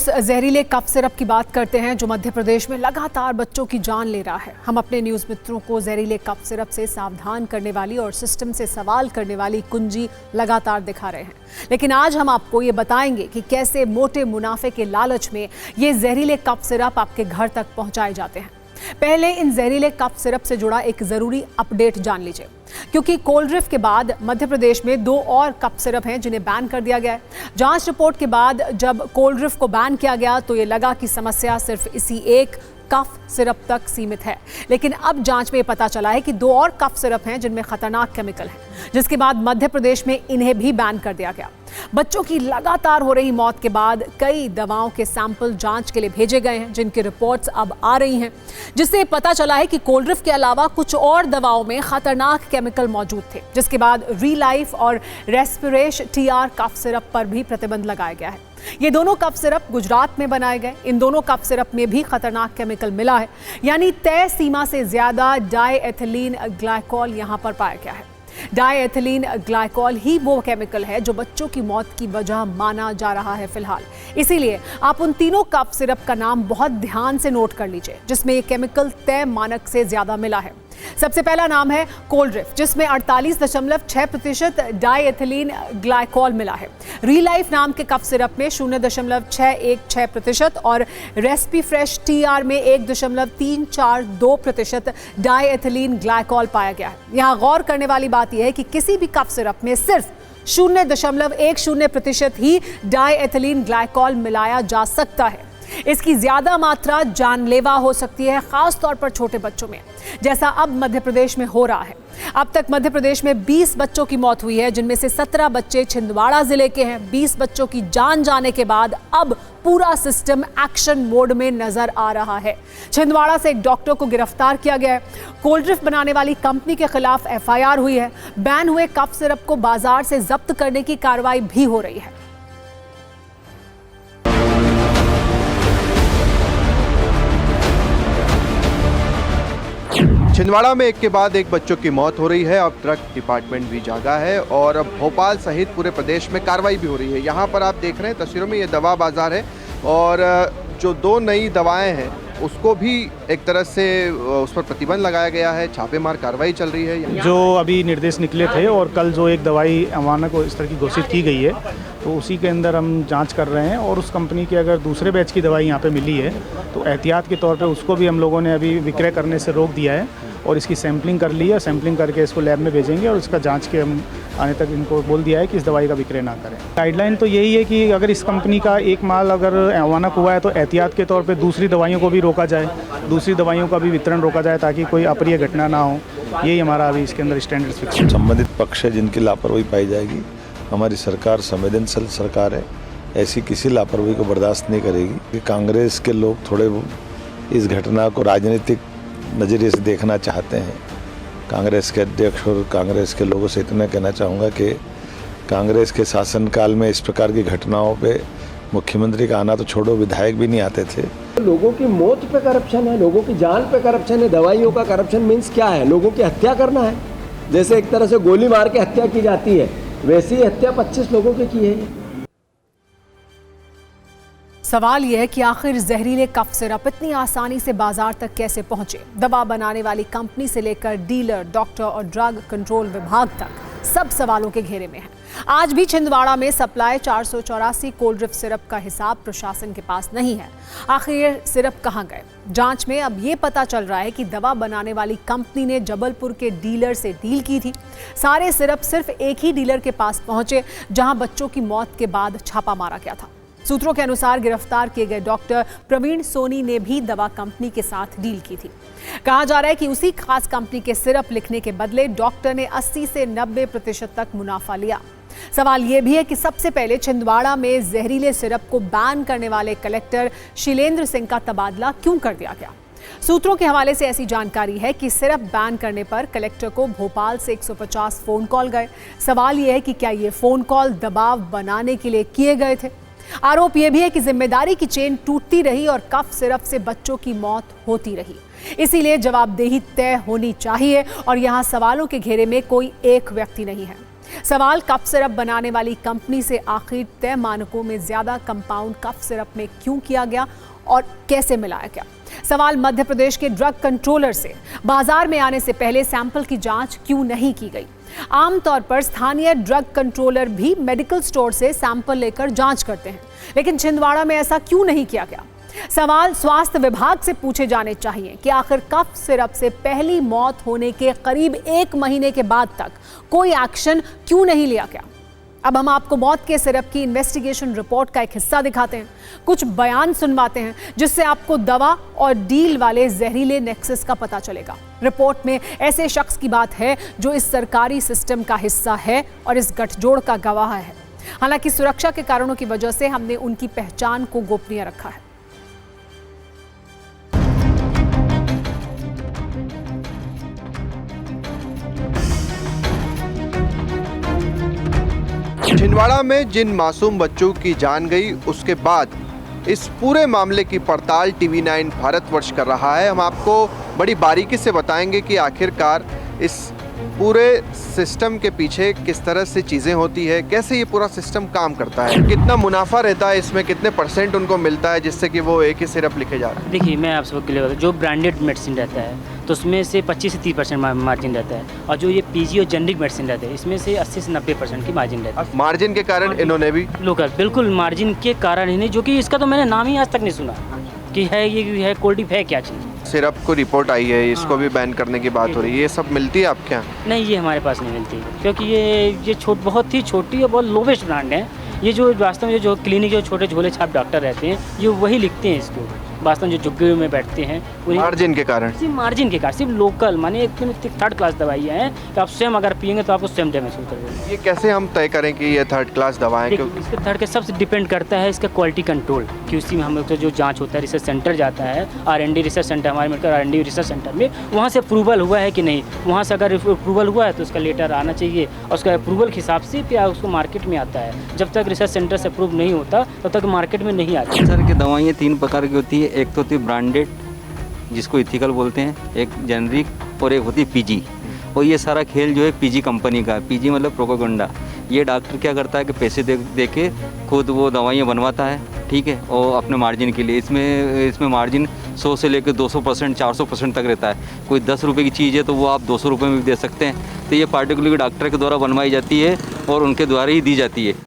उस जहरीले cough syrup की बात करते हैं जो मध्य प्रदेश में लगातार बच्चों की जान ले रहा है। हम अपने न्यूज़ मित्रों को जहरीले कफ सिरप से सावधान करने वाली और सिस्टम से सवाल करने वाली कुंजी लगातार दिखा रहे हैं, लेकिन आज हम आपको ये बताएंगे कि कैसे मोटे मुनाफे के लालच में ये जहरीले कफ सिरप आपके घर तक पहुंचाए जाते हैं। पहले इन जहरीले कफ सिरप से जुड़ा एक जरूरी अपडेट जान लीजिए, क्योंकि कोल्ड्रिफ्ट के बाद मध्य प्रदेश में 2 और कफ सिरप हैं जिन्हें बैन कर दिया गया है। जांच रिपोर्ट के बाद जब कोल्ड्रिफ्ट को बैन किया गया तो ये लगा कि समस्या सिर्फ इसी एक कफ सिरप तक सीमित है, लेकिन अब जांच में पता चला है कि 2 और कफ सिरप हैं जिनमें खतरनाक केमिकल हैं, जिसके बाद मध्य प्रदेश में इन्हें भी बैन कर दिया गया। बच्चों की लगातार हो रही मौत के बाद कई दवाओं के सैंपल जांच के लिए भेजे गए हैं, जिनकी रिपोर्ट्स अब आ रही हैं, जिससे पता चला है कि कोल्ड्रिफ्ट के अलावा कुछ और दवाओं में खतरनाक केमिकल मौजूद थे, जिसके बाद रीलाइफ और रेस्पिरेश TR कफ सिरप पर भी प्रतिबंध लगाया गया है। ये दोनों कफ सिरप गुजरात में बनाए गए। इन दोनों कफ सिरप में भी खतरनाक केमिकल मिला है, यानी तय सीमा से ज्यादा डायएथिलीन ग्लाइकॉल यहां पर पाया गया है। डायएथिलीन ग्लाइकॉल ही वो केमिकल है जो बच्चों की मौत की वजह माना जा रहा है फिलहाल। इसीलिए आप उन तीनों कफ सिरप का नाम बहुत ध्यान से नोट कर लीजिए जिसमें ये केमिकल तय मानक से ज्यादा मिला है। सबसे पहला नाम है कोल्ड्रिफ्ट, जिसमें 48.6% डायएथिलीन ग्लाइकॉल मिला है। रीलाइफ नाम के कफ सिरप में 0.616% और रेस्पीफ्रेश TR में 1.342% डायएथिलीन ग्लाइकॉल पाया गया है। यहाँ गौर करने वाली बात यह है कि किसी भी कफ सिरप में सिर्फ 0.10% ही डायएथिलीन ग्लाइकॉल मिलाया जा सकता है। इसकी ज्यादा मात्रा जानलेवा हो सकती है, खास तौर पर छोटे बच्चों में, जैसा अब मध्य प्रदेश में हो रहा है। अब तक मध्य प्रदेश में 20 बच्चों की मौत हुई है, जिनमें से 17 बच्चे छिंदवाड़ा जिले के हैं। 20 बच्चों की जान जाने के बाद अब पूरा सिस्टम एक्शन मोड में नजर आ रहा है। छिंदवाड़ा से एक डॉक्टर को गिरफ्तार किया गया है। कोल्ड्रिफ्ट बनाने वाली कंपनी के खिलाफ FIR हुई है। बैन हुए कफ सिरप को बाजार से जब्त करने की कार्रवाई भी हो रही है। छिंदवाड़ा में एक के बाद एक बच्चों की मौत हो रही है। अब ड्रग डिपार्टमेंट भी जागा है और अब भोपाल सहित पूरे प्रदेश में कार्रवाई भी हो रही है। यहाँ पर आप देख रहे हैं तस्वीरों में, ये दवा बाजार है और जो 2 नई दवाएं हैं उसको भी एक तरह से उस पर प्रतिबंध लगाया गया है। छापेमार कार्रवाई चल रही है। जो अभी निर्देश निकले थे और कल जो एक दवाई अमानक को इस तरह की घोषित की गई है, तो उसी के अंदर हम जांच कर रहे हैं और उस कंपनी की अगर दूसरे बैच की दवाई यहाँ पे मिली है तो एहतियात के तौर पे उसको भी हम लोगों ने अभी विक्रय करने से रोक दिया है और इसकी सैंपलिंग कर ली है। सैंपलिंग करके इसको लैब में भेजेंगे और इसका जांच के हम आने तक इनको बोल दिया है कि इस दवाई का विक्रय ना करें। गाइडलाइन तो यही है कि अगर इस कंपनी का एक माल अगर अमानक हुआ है तो एहतियात के तौर पे दूसरी दवाइयों को भी रोका जाए, दूसरी दवाइयों का भी वितरण रोका जाए ताकि कोई अप्रिय घटना ना हो। यही हमारा अभी इसके अंदर स्टैंडर्ड्स फिक्स है। संबंधित पक्ष है जिनकी लापरवाही पाई जाएगी, हमारी सरकार संवेदनशील सरकार है, ऐसी किसी लापरवाही को बर्दाश्त नहीं करेगी। कांग्रेस के लोग थोड़े इस घटना को राजनीतिक नज़रिए से देखना चाहते हैं। कांग्रेस के अध्यक्ष और कांग्रेस के लोगों से इतना कहना चाहूँगा कि कांग्रेस के शासनकाल में इस प्रकार की घटनाओं पे मुख्यमंत्री का आना तो छोड़ो, विधायक भी नहीं आते थे। लोगों की मौत पे करप्शन है, लोगों की जान पे करप्शन है। दवाइयों का करप्शन मीन्स क्या है? लोगों की हत्या करना है। जैसे एक तरह से गोली मार के हत्या की जाती है, वैसी हत्या 25 लोगों की है। सवाल यह है कि आखिर जहरीले कफ सिरप इतनी आसानी से बाजार तक कैसे पहुंचे। दवा बनाने वाली कंपनी से लेकर डीलर, डॉक्टर और ड्रग कंट्रोल विभाग तक सब सवालों के घेरे में है। आज भी छिंदवाड़ा में सप्लाई 484 कोल्ड्रिफ्ट सिरप का हिसाब प्रशासन के पास नहीं है। आखिर ये सिरप कहां गए? जांच में अब ये पता चल रहा है कि दवा बनाने वाली कंपनी ने जबलपुर के डीलर से डील की थी। सारे सिरप सिर्फ एक ही डीलर के पास पहुंचे जहां बच्चों की मौत के बाद छापा मारा गया था। सूत्रों के अनुसार गिरफ्तार किए गए डॉक्टर प्रवीण सोनी ने भी दवा कंपनी के साथ डील की थी। कहा जा रहा है कि उसी खास कंपनी के सिरप लिखने के बदले डॉक्टर ने 80 से 90% तक मुनाफा लिया। सवाल यह भी है कि सबसे पहले छिंदवाड़ा में जहरीले सिरप को बैन करने वाले कलेक्टर शीलेंद्र सिंह का तबादला क्यों कर दिया गया। सूत्रों के हवाले से ऐसी जानकारी है कि सिरप बैन करने पर कलेक्टर को भोपाल से 150 फोन कॉल गए। सवाल यह है कि क्या ये फोन कॉल दबाव बनाने के लिए किए गए थे। आरोप यह भी है कि जिम्मेदारी की चेन टूटती रही और कफ सिरप से बच्चों की मौत होती रही। इसीलिए जवाबदेही तय होनी चाहिए और यहां सवालों के घेरे में कोई एक व्यक्ति नहीं है। सवाल कफ सिरप बनाने वाली कंपनी से आखिर तय मानकों में ज्यादा कंपाउंड कफ सिरप में क्यों किया गया और कैसे मिलाया गया। सवाल मध्य प्रदेश के ड्रग कंट्रोलर से बाजार में आने से पहले सैंपल की जांच क्यों नहीं की गई। आमतौर पर स्थानीय ड्रग कंट्रोलर भी मेडिकल स्टोर से सैंपल लेकर जांच करते हैं, लेकिन छिंदवाड़ा में ऐसा क्यों नहीं किया गया। सवाल स्वास्थ्य विभाग से पूछे जाने चाहिए कि आखिर कफ सिरप से पहली मौत होने के करीब 1 महीने के बाद तक कोई एक्शन क्यों नहीं लिया गया। अब हम आपको मौत के सिरप की इन्वेस्टिगेशन रिपोर्ट का एक हिस्सा दिखाते हैं, कुछ बयान सुनवाते हैं जिससे आपको दवा और डील वाले जहरीले नेक्सस का पता चलेगा। रिपोर्ट में ऐसे शख्स की बात है जो इस सरकारी सिस्टम का हिस्सा है और इस गठजोड़ का गवाह है। हालांकि सुरक्षा के कारणों की वजह से हमने उनकी पहचान को गोपनीय रखा है। छिंदवाड़ा में जिन मासूम बच्चों की जान गई, उसके बाद इस पूरे मामले की पड़ताल TV9 भारतवर्ष कर रहा है। हम आपको बड़ी बारीकी से बताएंगे कि आखिरकार इस पूरे सिस्टम के पीछे किस तरह से चीज़ें होती है, कैसे ये पूरा सिस्टम काम करता है, कितना मुनाफा रहता है इसमें, कितने % उनको मिलता है जिससे कि वो एक ही सिरप लिखे जा रहे हैं। देखिए, मैं आप सबको क्लियर बताऊँ, जो ब्रांडेड मेडिसिन रहता है तो उसमें से 25 से 30% मार्जिन रहता है, और जो ये PG और जेनरिक मेडिसिन रहते हैं इसमें से 80 से 90% की मार्जिन रहता है। मार्जिन के कारण इन्होंने भी लोकल, बिल्कुल मार्जिन के कारण ही नहीं, जो कि इसका तो मैंने नाम ही आज तक नहीं सुना कि है ये है कोल्ड है क्या चीज़। सिरप को रिपोर्ट आई है, इसको भी बैन करने की बात हो रही है, ये सब मिलती है आपके यहाँ? नहीं, ये हमारे पास नहीं मिलती, क्योंकि ये बहुत ही छोटी और बहुत लोवेस्ट ब्रांड है। ये जो वास्तव में जो क्लिनिक जो छोटे झोले छाप डॉक्टर रहते हैं, ये वही लिखते हैं इसको, वास्तव में जो झुग्गी में बैठते हैं मार्जिन के कारण, सिर्फ मार्जिन के कारण, सिर्फ लोकल माने एक 3rd क्लास दवाइयाँ हैं कि आप स्वयं अगर पियेंगे तो आपको स्वयं डैमेज होता है। ये कैसे हम तय करें कि ये 3rd क्लास दवाएं? इसके 3rd के सबसे डिपेंड करता है इसका क्वालिटी कंट्रोल, कि उसी में हम लोग जो जांच होता है, रिसर्च सेंटर जाता है, R&D रिसर्च सेंटर, हमारे मेडिकल R&D रिसर्च सेंटर में, वहाँ से अप्रूवल हुआ है कि नहीं। वहाँ से अगर अप्रूवल हुआ है तो उसका लेटर आना चाहिए, और उसका अप्रूवल के हिसाब से फिर उसको मार्केट में आता है। जब तक रिसर्च सेंटर से अप्रूव नहीं होता तब तक मार्केट में नहीं आती। सर की दवाइयाँ 3 प्रकार की होती है। एक तो होती है ब्रांडेड, जिसको इथिकल बोलते हैं, एक जेनरिक और एक होती है PG। और ये सारा खेल जो है PG कंपनी का है। PG मतलब प्रोपेगेंडा। ये डॉक्टर क्या करता है कि पैसे दे के खुद वो दवाइयाँ बनवाता है, ठीक है, और अपने मार्जिन के लिए। इसमें मार्जिन 100 से लेकर 200%, 400% तक रहता है। कोई 10 रुपये की चीज़ है तो वो आप 200 रुपये में भी दे सकते हैं। तो ये पार्टिकुलर डॉक्टर के द्वारा बनवाई जाती है और उनके द्वारा ही दी जाती है।